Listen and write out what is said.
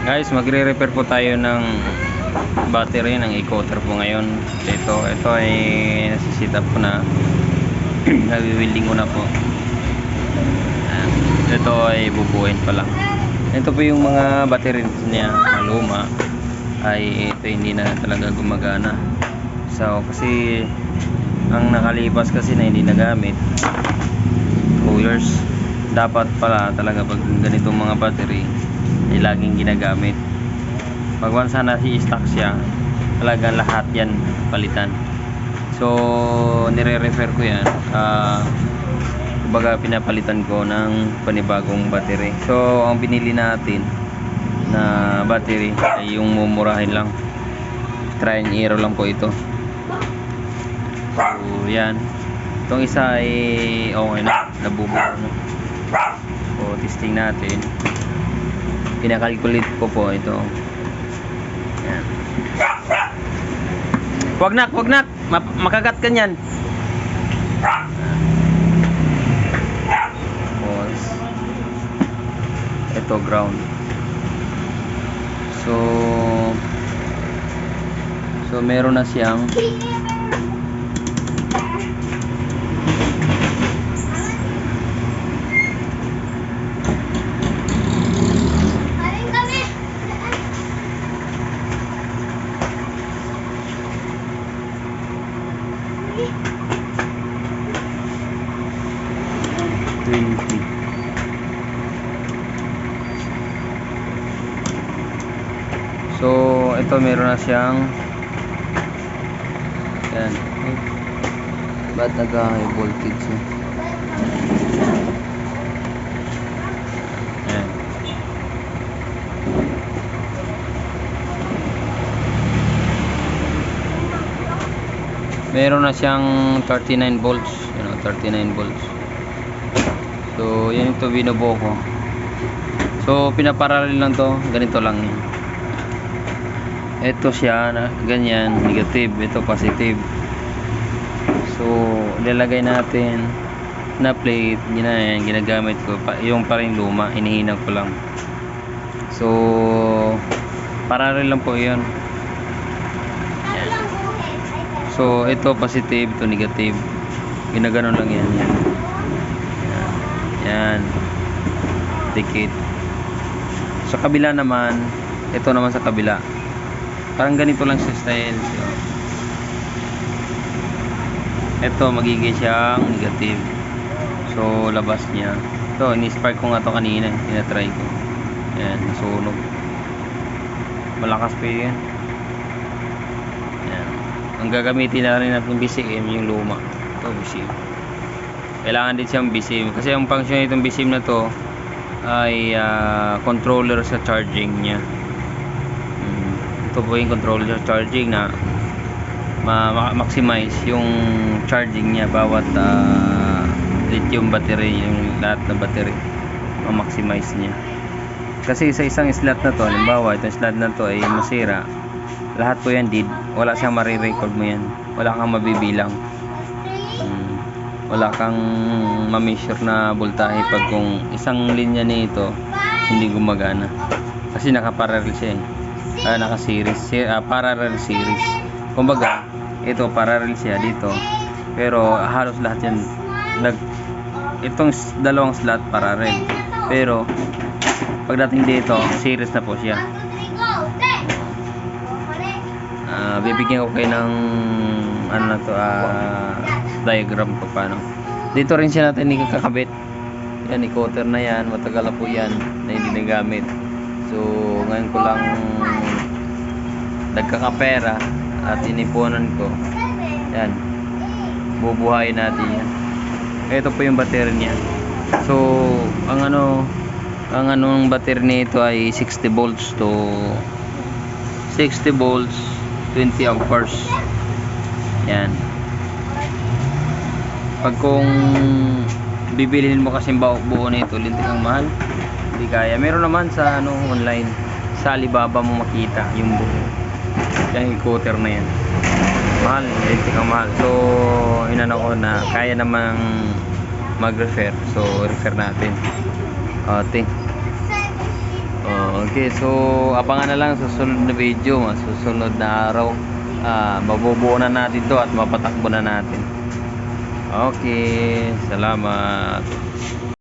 Guys, magre-repair po tayo ng battery ng e-coater po ngayon. Ito ay nasisit up ko na. Nawi-welding ko na po. Ito ay bubuuin pa lang. Ito po yung mga battery niya, maluma. Ay ito hindi na talaga gumagana. So kasi ang nakalipas kasi na hindi nagamit 2 years. Dapat pala talaga pag ganitong mga battery ay laging ginagamit. Pag once na i-stock siya, talagang lahat yan palitan. So nire-refer ko yan, kumbaga pinapalitan ko ng panibagong battery. So ang binili natin na battery ay yung mumurahin lang, try and error lang po ito. So yan, itong isa ay okay na, nabubuo na. So testing natin, kinakalculate ko po ito. Yan. Wag nak, makagat ka niyan. Tapos ito ground. So meron na siyang so ito meron na siyang yan. Ba't nag-high voltage yan? Yan. Meron na siyang 39 volts, 39 volts. So yan ito binubuo ko. So pinaparallel lang to, ganito lang yan. Ito siya na ganyan, negative, ito positive. So ilalagay natin na plate, yan ginagamit ko yung parang luma, inihinag ko lang. So parallel lang po 'yon. So ito positive, ito negative. Ginaganon lang yan. Yan. Dikit. Sa kabila naman, ito naman sa kabila. Parang ganito lang sa style. So, ito magiging siyang negative. So labas niya. Ito, ini-spark ko nga to kanina, tinatry ko. Yan, nasunog. Malakas pa yan. Yan. Ang gagamitin na rin natin BCM yung luma. Ito BCM. Kailangan din siyang BCM kasi ang function nitong BCM na to ay controller sa charging niya. Ito po yung controller sa charging na maximize yung charging niya bawat lithium battery, yung lahat na battery ma-maximize niya. Kasi sa isang slot na to, halimbawa itong slot na to ay masira, lahat po yan dead, wala siyang marirecord mo yan, wala kang mabibilang, wala kang ma-measure na voltahe pag kung isang linya nito hindi gumagana kasi naka-parallel siya naka-series, parallel series. Kumbaga ito parallel siya dito, pero halos lahat yan itong dalawang slot parallel, pero pagdating dito series na po siya. Bibigyan ko kayo ng ano na to, diagram ko paano. Dito rin siya natin ikakabit. Yan, e-coater na yan, matagal na po yan na hindi nagamit. So ngayon ko lang nagkakapera at inipunan ko. Yan, bubuhayin natin yan. Ito po yung battery niya. So ang anong battery nito ay 60 volts to 60 volts 20 amperes. Yan. Pag kung bibilihin mo kasi buo nito, lintik ang mahal, hindi kaya. Meron naman sa online, sa Alibaba mo makita yung buo. Yung e-coater na yan, mahal, lintik ang mahal. So inano ko na kaya namang mag-refer, so refer natin. Ate, Okay, so abangan na lang sa susunod na video, susunod na araw. Mabubuo na natin to at mapatakbo na natin. Okay, salamat.